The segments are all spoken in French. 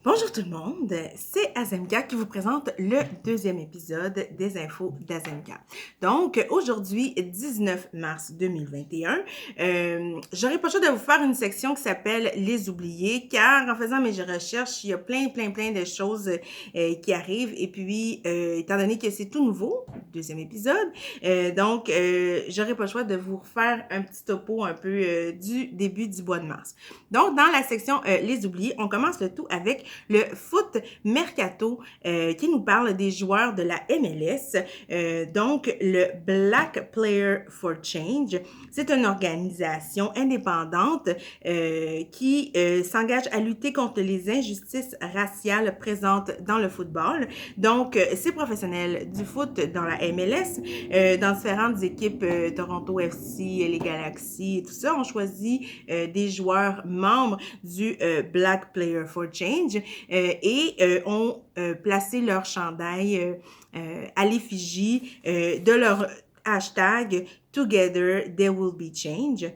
Bonjour tout le monde, c'est Azemka qui vous présente le deuxième épisode des infos d'Azemka. Donc aujourd'hui, 19 mars 2021, j'aurais pas le choix de vous faire une section qui s'appelle Les oubliés, car en faisant mes recherches, il y a plein de choses qui arrivent. Et puis, étant donné que c'est tout nouveau, deuxième épisode, j'aurais pas le choix de vous refaire un petit topo un peu du début du mois de mars. Donc, dans la section Les oubliés, on commence le tout avec le Foot Mercato qui nous parle des joueurs de la MLS. Donc, le Black Player for Change, c'est une organisation indépendante qui s'engage à lutter contre les injustices raciales présentes dans le football. Donc, ces professionnels du foot dans la MLS, dans différentes équipes, Toronto FC, les Galaxies et tout ça, ont choisi des joueurs membres du Black Player for Change et ont placé leur chandail à l'effigie de leur hashtag Together There Will Be Change.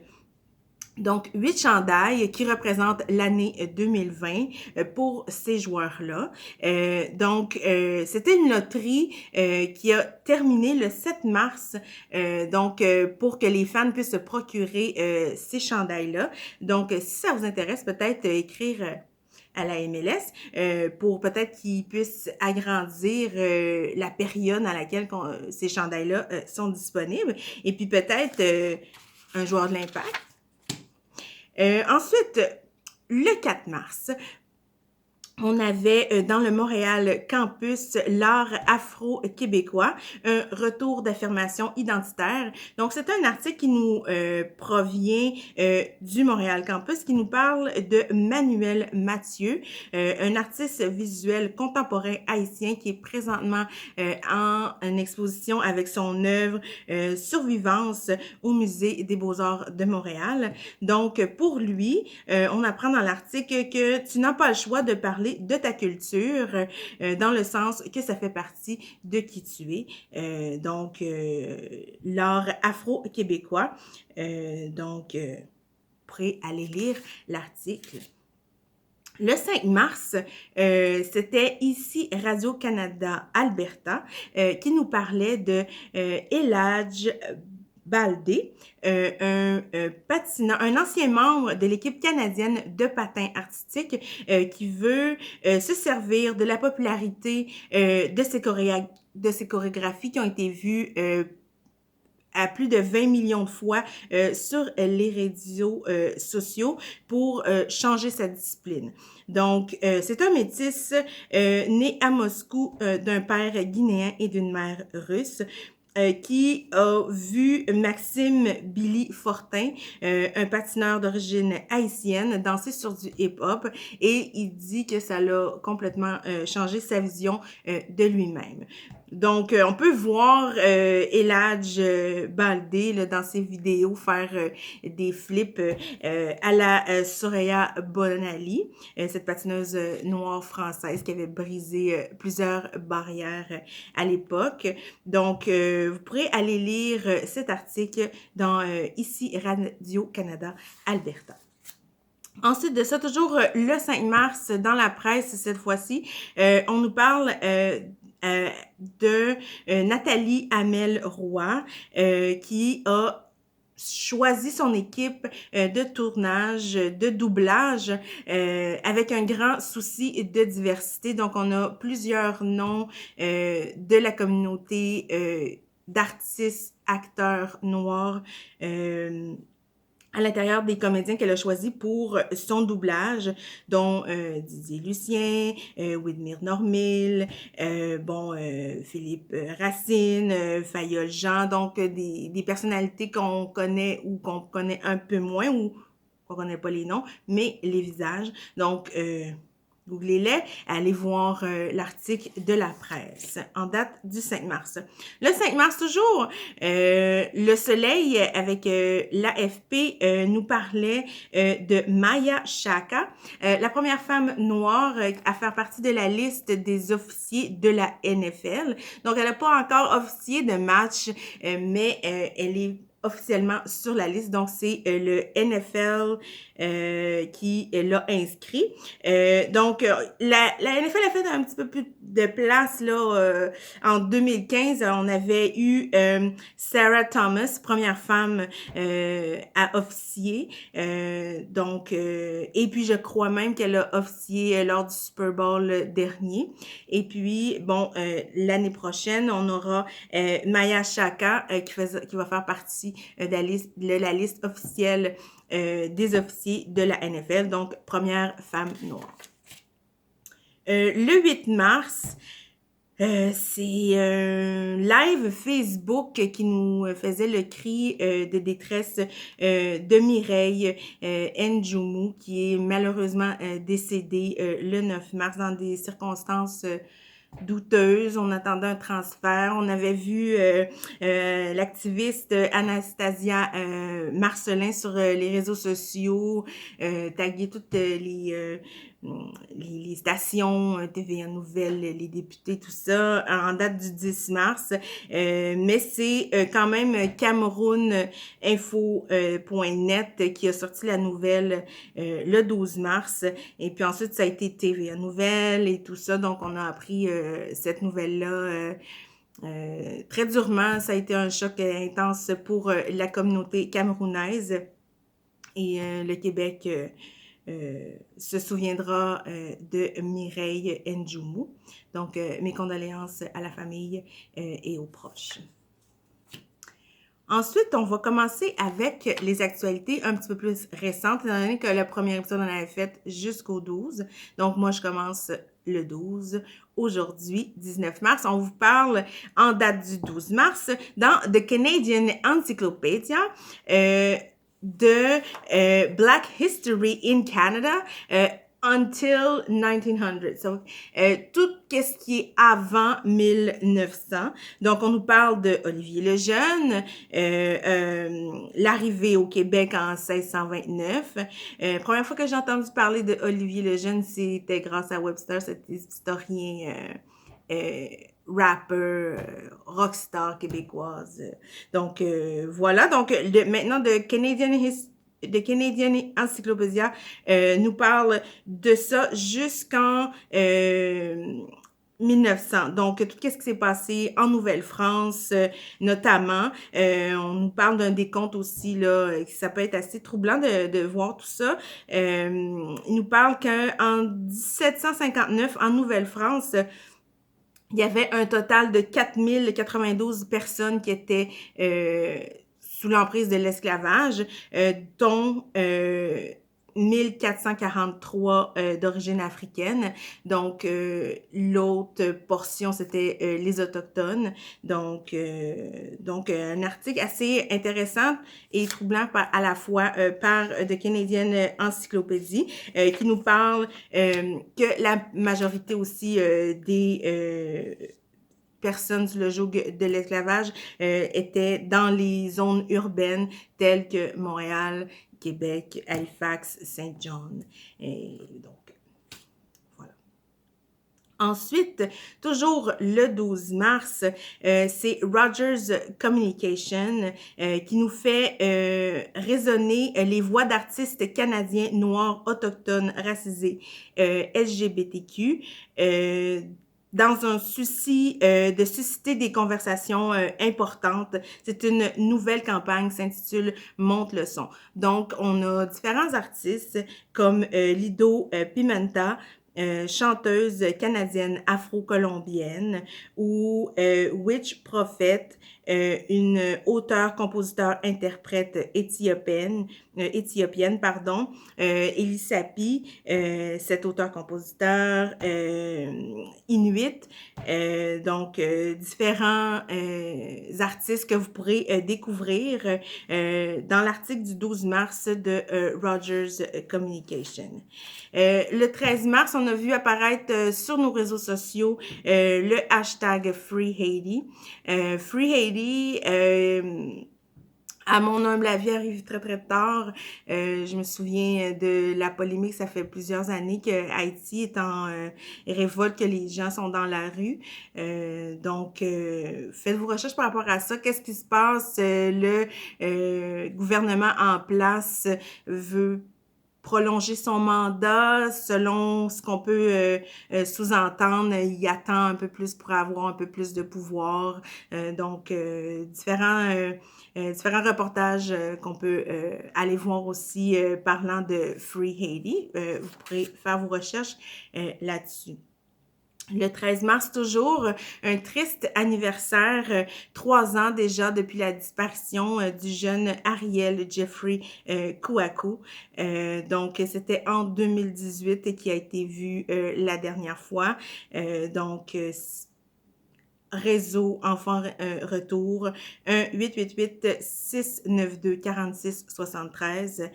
Donc, 8 chandails qui représentent l'année 2020 pour ces joueurs-là. C'était une loterie qui a terminé le 7 mars, pour que les fans puissent se procurer ces chandails-là. Donc, si ça vous intéresse, peut-être écrire à la MLS pour peut-être qu'ils puissent agrandir la période à laquelle ces chandails-là sont disponibles. Et puis peut-être un joueur de l'Impact. Ensuite, le 4 mars, on avait dans le Montréal Campus l'art afro-québécois, un retour d'affirmation identitaire. Donc, c'est un article qui nous provient du Montréal Campus, qui nous parle de Manuel Mathieu, un artiste visuel contemporain haïtien qui est présentement en exposition avec son œuvre Survivance au Musée des Beaux-Arts de Montréal. Donc, pour lui, on apprend dans l'article que tu n'as pas le choix de parler de ta culture, dans le sens que ça fait partie de qui tu es. L'art afro-québécois. Vous pourrez aller lire l'article. Le 5 mars, c'était ici Radio-Canada Alberta qui nous parlait de Eladj Baldé, un ancien membre de l'équipe canadienne de patin artistique qui veut se servir de la popularité de ces chorégraphies qui ont été vues à plus de 20 millions de fois sur les réseaux sociaux pour changer sa discipline. Donc, c'est un métis né à Moscou d'un père guinéen et d'une mère russe. Qui a vu Maxime Billy Fortin, un patineur d'origine haïtienne, danser sur du hip-hop et il dit que ça l'a complètement changé sa vision de lui-même. Donc, on peut voir Eladj Baldé là, dans ses vidéos faire des flips à la Soraya Bonali, cette patineuse noire française qui avait brisé plusieurs barrières à l'époque. Donc, vous pourrez aller lire cet article dans ici Radio-Canada Alberta. Ensuite de ça, toujours le 5 mars, dans la presse cette fois-ci, on nous parle de Nathalie Hamel-Roy qui a choisi son équipe de tournage, de doublage, avec un grand souci de diversité. Donc, on a plusieurs noms de la communauté d'artistes, acteurs noirs, à l'intérieur des comédiens qu'elle a choisis pour son doublage, dont Didier Lucien, Widmir Normil, Philippe Racine, Fayol Jean, donc des personnalités qu'on connaît ou qu'on connaît un peu moins ou qu'on connaît pas les noms, mais les visages. Donc, googlez-les, allez voir l'article de la presse en date du 5 mars. Le 5 mars toujours, Le Soleil avec l'AFP nous parlait de Maya Shaka, la première femme noire à faire partie de la liste des officiers de la NFL. Donc, elle n'a pas encore officié de match, mais elle est officiellement sur la liste. Donc, c'est le NFL qui l'a inscrit. Donc, la NFL a fait un petit peu plus de place là en 2015. On avait eu Sarah Thomas, première femme à officier. Donc, et puis je crois même qu'elle a officié lors du Super Bowl dernier. Et puis, bon, l'année prochaine, on aura Maya Shaka qui va faire partie de la liste officielle des officiers de la NFL, donc première femme noire. Le 8 mars, c'est un live Facebook qui nous faisait le cri de détresse de Mireille Njoumou, qui est malheureusement décédée le 9 mars dans des circonstances douteuse. On attendait un transfert. On avait vu l'activiste Anastasia Marcelin sur les réseaux sociaux taguer toutes les stations TVA Nouvelles, les députés, tout ça, en date du 10 mars. Mais c'est quand même CamerounInfo.net qui a sorti la nouvelle le 12 mars. Et puis ensuite, ça a été TVA Nouvelles et tout ça. Donc, on a appris cette nouvelle-là très durement. Ça a été un choc intense pour la communauté camerounaise. Et le Québec se souviendra de Mireille Njoumou. Donc, mes condoléances à la famille et aux proches. Ensuite, on va commencer avec les actualités un petit peu plus récentes, étant donné que le premier épisode, on avait fait jusqu'au 12. Donc, moi, je commence le 12. Aujourd'hui, 19 mars, on vous parle en date du 12 mars dans The Canadian Encyclopedia de Black History in Canada until 1900. So, tout ce qui est avant 1900. Donc, on nous parle de Olivier Lejeune, l'arrivée au Québec en 1629. Première fois que j'ai entendu parler de Olivier Lejeune, c'était grâce à Webster, cet historien rapper, rockstar québécoise. Donc, voilà. Donc, maintenant, de Canadian Encyclopedia nous parle de ça jusqu'en 1900. Donc, tout ce qui s'est passé en Nouvelle-France, notamment. On nous parle d'un décompte aussi, là, ça peut être assez troublant de voir tout ça. Il nous parle qu'en 1759, en Nouvelle-France, il y avait un total de 4092 personnes qui étaient sous l'emprise de l'esclavage, dont 1443 d'origine africaine. Donc, l'autre portion, c'était les Autochtones. Donc, un article assez intéressant et troublant à la fois par The Canadian Encyclopedia qui nous parle que la majorité aussi des personnes sous le joug de l'esclavage étaient dans les zones urbaines telles que Montréal, Québec, Halifax, Saint-John. Et donc, voilà. Ensuite, toujours le 12 mars, c'est Rogers Communication qui nous fait résonner les voix d'artistes canadiens, noirs, autochtones, racisés, LGBTQ, dans un souci de susciter des conversations importantes. C'est une nouvelle campagne qui s'intitule « Monte le son ». Donc, on a différents artistes comme Lido Pimenta, chanteuse canadienne afro-colombienne, ou Witch Prophet, une auteure, compositeur, interprète éthiopienne, Elisapi, cet auteur-compositeur inuit. Donc, différents artistes que vous pourrez découvrir dans l'article du 12 mars de Rogers Communication. Le 13 mars, on a vu apparaître sur nos réseaux sociaux le hashtag Free Haiti. Free Haiti À mon humble avis, arrive très, très tard. Je me souviens de la polémique, ça fait plusieurs années que Haïti est en révolte, que les gens sont dans la rue. Donc, faites vos recherches par rapport à ça. Qu'est-ce qui se passe? Le gouvernement en place veut prolonger son mandat selon ce qu'on peut sous-entendre. Il attend un peu plus pour avoir un peu plus de pouvoir. Donc, différents reportages qu'on peut aller voir aussi parlant de Free Haiti. Vous pourrez faire vos recherches là-dessus. Le 13 mars, toujours, un triste anniversaire, 3 ans déjà depuis la disparition du jeune Ariel Jeffrey Kouakou. Donc, c'était en 2018 et qui a été vu la dernière fois. Donc, Réseau Enfants Retour, 1-888-692-4673,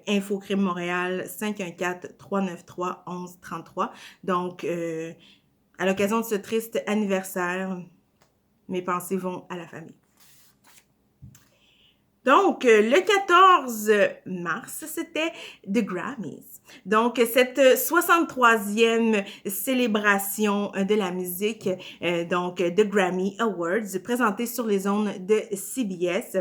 Infocrime Montréal, 514-393-1133. Donc, à l'occasion de ce triste anniversaire, mes pensées vont à la famille. Donc, le 14 mars, c'était The Grammys. Donc, cette 63e célébration de la musique, donc The Grammy Awards, présentée sur les ondes de CBS.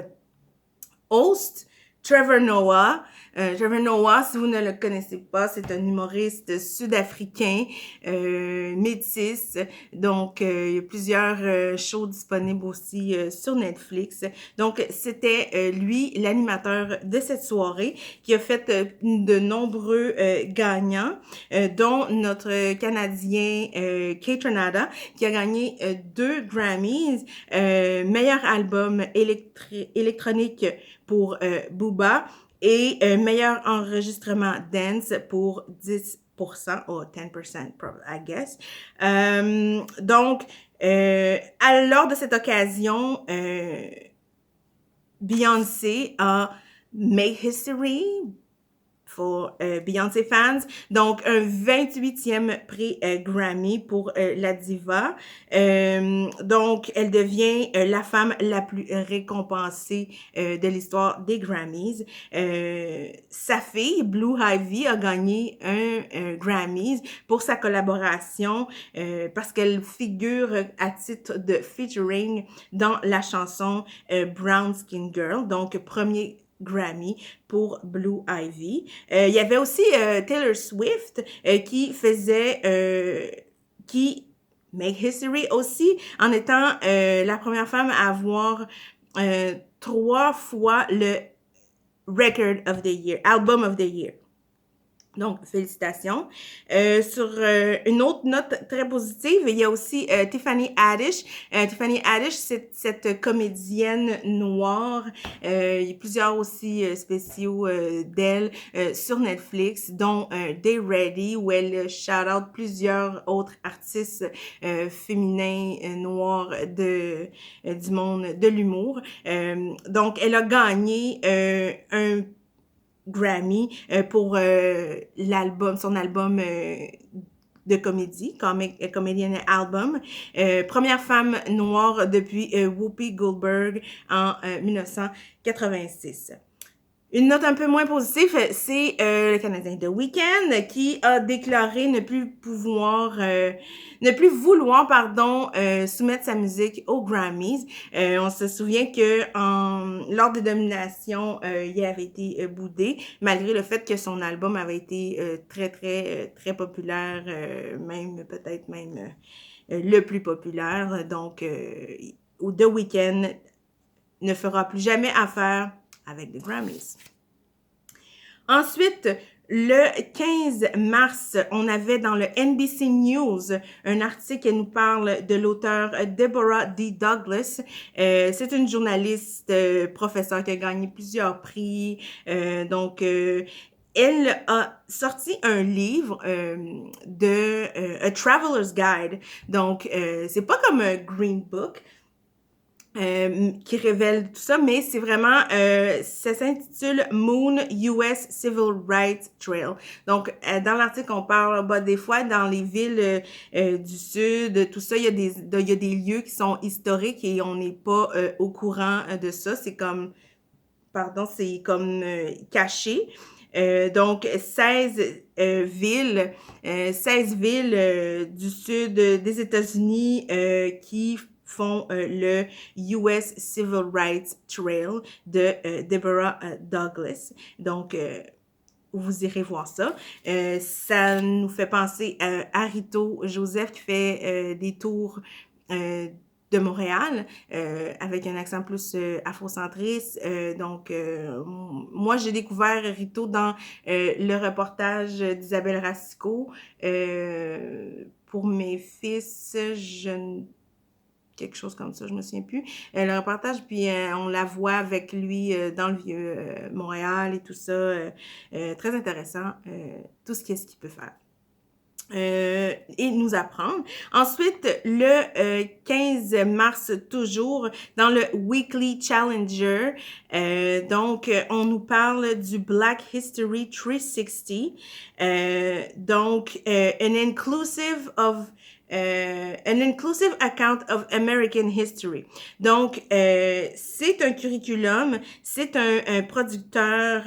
Host, Trevor Noah. Trevor Noah, si vous ne le connaissez pas, c'est un humoriste sud-africain, métis. Donc, il y a plusieurs shows disponibles aussi sur Netflix. Donc, c'était lui, l'animateur de cette soirée, qui a fait de nombreux gagnants, dont notre Canadien Kate Renata, qui a gagné 2 Grammys, meilleur album électronique pour Booba et meilleur enregistrement dance pour 10% ou 10%, I guess. Donc, lors de cette occasion, Beyoncé a made history pour Beyoncé fans. Donc, un 28e prix Grammy pour la diva. Donc, elle devient la femme la plus récompensée de l'histoire des Grammys. Sa fille, Blue Ivy, a gagné un Grammys pour sa collaboration parce qu'elle figure à titre de featuring dans la chanson Brown Skin Girl. Donc, premier Grammy pour Blue Ivy. Il y avait aussi Taylor Swift qui make history aussi en étant la première femme à avoir 3 fois le Record of the Year, Album of the Year. Donc, félicitations. Sur une autre note très positive, il y a aussi Tiffany Haddish. Tiffany Haddish, c'est cette comédienne noire. Il y a plusieurs aussi spéciaux d'elle sur Netflix, dont Day Ready, où elle shout-out plusieurs autres artistes féminins noirs du monde de l'humour. Donc, elle a gagné un Grammy pour son album de comédie, Comedian Album. Première femme noire depuis Whoopi Goldberg en 1986. Une note un peu moins positive, c'est le Canadien The Weeknd qui a déclaré ne plus vouloir, soumettre sa musique aux Grammys. On se souvient que lors des nominations, il avait été boudé, malgré le fait que son album avait été très, très, très populaire, peut-être même le plus populaire. Donc, The Weeknd ne fera plus jamais affaire avec des Grammys. Ensuite, le 15 mars, on avait dans le NBC News un article qui nous parle de l'auteur Deborah D. Douglas. C'est une journaliste, professeure qui a gagné plusieurs prix. Elle a sorti un livre A Traveler's Guide. Donc, c'est pas comme un Green Book, qui révèle tout ça, mais c'est vraiment, ça s'intitule Moon US Civil Rights Trail. Donc, dans l'article, on parle, des fois, dans les villes du Sud, tout ça, il y a des lieux qui sont historiques et on n'est pas au courant de ça. C'est comme pardon, c'est comme caché. Donc, 16 villes, 16 villes du sud des États-Unis qui font le US Civil Rights Trail de Deborah Douglas. Donc, vous irez voir ça. Ça nous fait penser à Rito Joseph qui fait des tours de Montréal avec un accent plus afrocentriste. Donc, moi, j'ai découvert Rito dans le reportage d'Isabelle Racicot. Pour mes fils, quelque chose comme ça, je me souviens plus. Le reportage, puis on la voit avec lui dans le vieux Montréal et tout ça. Très intéressant, tout ce qu'il peut faire. Et nous apprendre. Ensuite, le 15 mars, toujours, dans le Weekly Challenger, donc, on nous parle du Black History 360. Donc, an inclusive account of American history. Donc, c'est un curriculum, c'est un producteur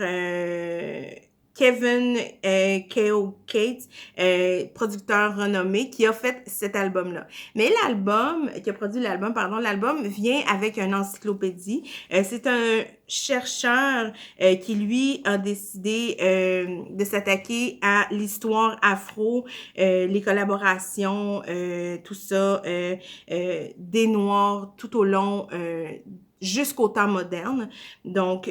Kevin K.O. Cates, producteur renommé, qui a fait cet album-là. Mais qui a produit l'album, l'album vient avec une encyclopédie. C'est un chercheur qui, lui, a décidé de s'attaquer à l'histoire afro, les collaborations, tout ça, des Noirs tout au long, jusqu'au temps moderne. Donc,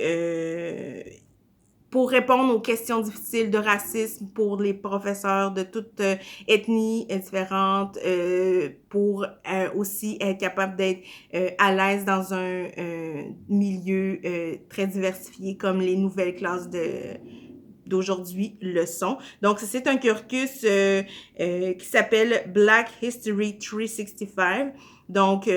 pour répondre aux questions difficiles de racisme pour les professeurs de toutes ethnies différentes, pour aussi être capable d'être à l'aise dans un milieu très diversifié comme les nouvelles classes d'aujourd'hui le sont. Donc, c'est un cursus qui s'appelle Black History 365. Donc,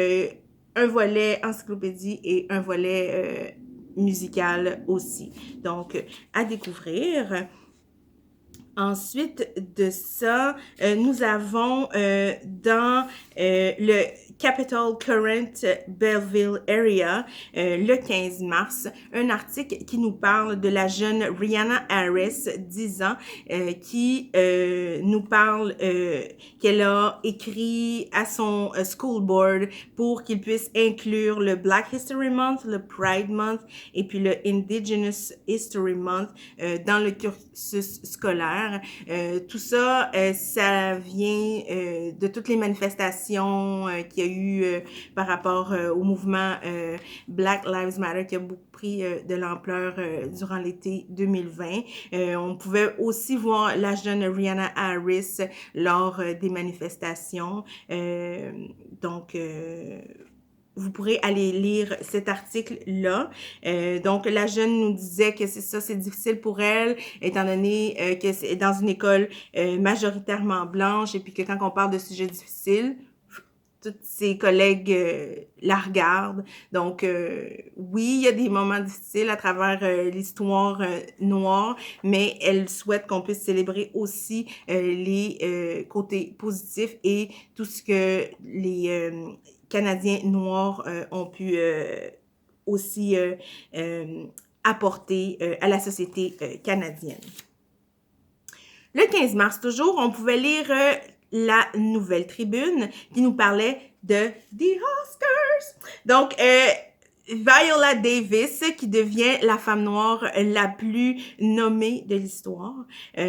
un volet encyclopédie et un volet musical aussi. Donc, à découvrir. Ensuite de ça, nous avons dans le Capital Current Belleville Area, le 15 mars, un article qui nous parle de la jeune Rihanna Harris, 10 ans, qui nous parle qu'elle a écrit à son school board pour qu'il puisse inclure le Black History Month, le Pride Month et puis le Indigenous History Month dans le cursus scolaire. Tout ça, ça vient de toutes les manifestations qu'il y a eu par rapport au mouvement Black Lives Matter qui a beaucoup pris de l'ampleur durant l'été 2020. On pouvait aussi voir la jeune Rihanna Harris lors des manifestations. Donc, vous pourrez aller lire cet article-là. Donc, la jeune nous disait que c'est difficile pour elle, étant donné que c'est dans une école majoritairement blanche, et puis que quand on parle de sujets difficiles, toutes ses collègues la regardent. Donc, oui, il y a des moments difficiles à travers l'histoire noire, mais elle souhaite qu'on puisse célébrer aussi les côtés positifs et tout ce que les Canadiens noirs ont pu aussi apporter à la société canadienne. Le 15 mars, toujours, on pouvait lire la Nouvelle Tribune qui nous parlait de The Oscars. Donc, Viola Davis, qui devient la femme noire la plus nommée de l'histoire,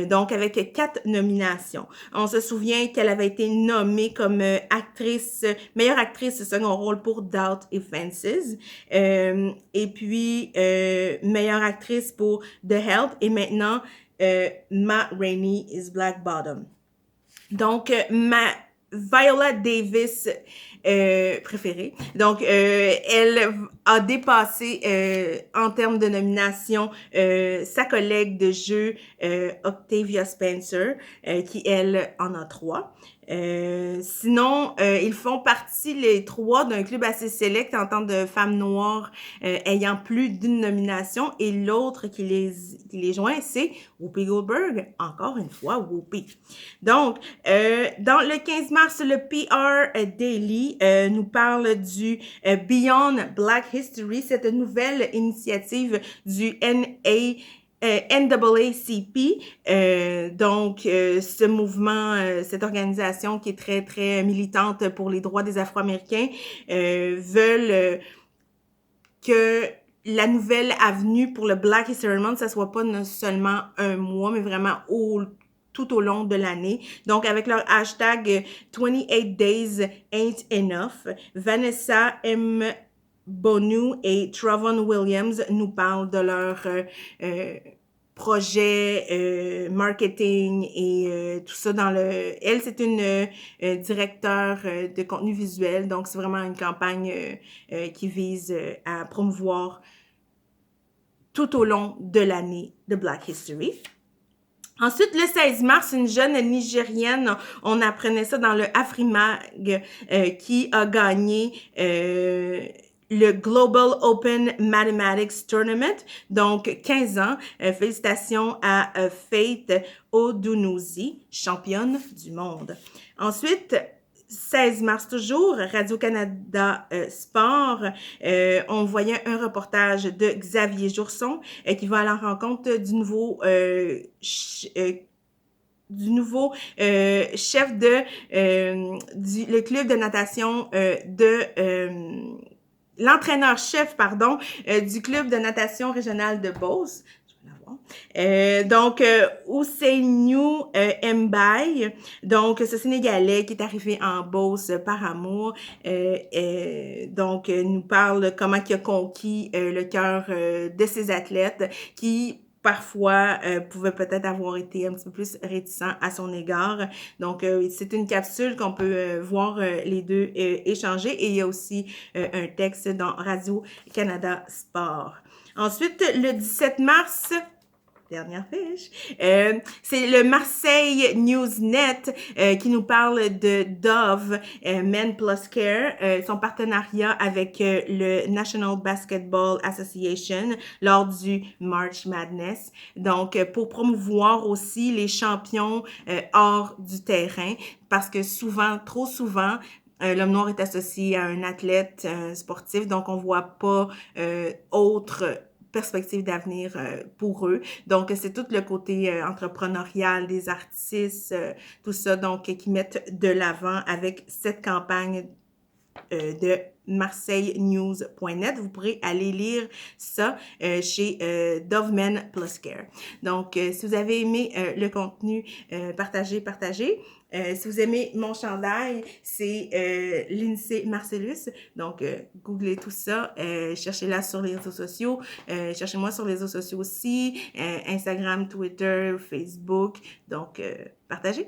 donc avec 4 nominations. On se souvient qu'elle avait été nommée comme meilleure actrice second rôle pour Doubt et Fences, et puis meilleure actrice pour The Help, et maintenant Ma Rainey is Black Bottom. Donc, ma Viola Davis préférée. Donc, elle a dépassé en termes de nomination sa collègue de jeu Octavia Spencer, qui, elle, en a 3. Sinon, ils font partie, les 3, d'un club assez sélect en tant de femmes noires ayant plus d'une nomination, et l'autre qui les joint, c'est Whoopi Goldberg. Encore une fois, Whoopi. Donc, dans le 15 mars, mars, le PR Daily nous parle du Beyond Black History, cette nouvelle initiative du NAACP, donc ce mouvement, cette organisation qui est très, très militante pour les droits des Afro-Américains, veulent que la nouvelle avenue pour le Black History Month, ça soit pas seulement un mois, mais vraiment tout au long de l'année. Donc, avec leur hashtag 28 Days Ain't Enough, Vanessa M. Bonu et Travon Williams nous parlent de leur projet marketing et tout ça dans le... Elle, c'est une directeure de contenu visuel, donc c'est vraiment une campagne qui vise à promouvoir tout au long de l'année de Black History. Ensuite, le 16 mars, une jeune Nigérienne, on apprenait ça dans le Afrimag, qui a gagné le Global Open Mathematics Tournament, donc 15 ans. Félicitations à Faith Odunuzi, championne du monde. Ensuite, 16 mars toujours, Radio-Canada Sport, on voyait un reportage de Xavier Jourson qui va à la rencontre du nouveau chef de le club de natation l'entraîneur-chef, pardon, du club de natation régional de Beauce. Donc, Ousseynou Mbaye, donc ce Sénégalais qui est arrivé en Beauce par amour, donc nous parle comment il a conquis le cœur de ses athlètes qui parfois pouvaient peut-être avoir été un petit peu plus réticents à son égard. Donc, c'est une capsule qu'on peut voir les deux échanger et il y a aussi un texte dans Radio-Canada Sport. Ensuite, le 17 mars, dernière fiche. C'est le Marseille Newsnet qui nous parle de Dove Men Plus Care, son partenariat avec le National Basketball Association lors du March Madness. Donc, pour promouvoir aussi les champions hors du terrain, parce que souvent, trop souvent, l'homme noir est associé à un athlète sportif, donc on voit pas autre perspective d'avenir pour eux. Donc, c'est tout le côté entrepreneurial des artistes, tout ça, donc, qui mettent de l'avant avec cette campagne de marseillenews.net. Vous pourrez aller lire ça chez Dove Men Plus Care. Donc, si vous avez aimé le contenu, partagez. Si vous aimez mon chandail, c'est Lindsay Marcellus. Donc, googlez tout ça. Cherchez-la sur les réseaux sociaux. Cherchez-moi sur les réseaux sociaux aussi. Instagram, Twitter, Facebook. Donc, partagez.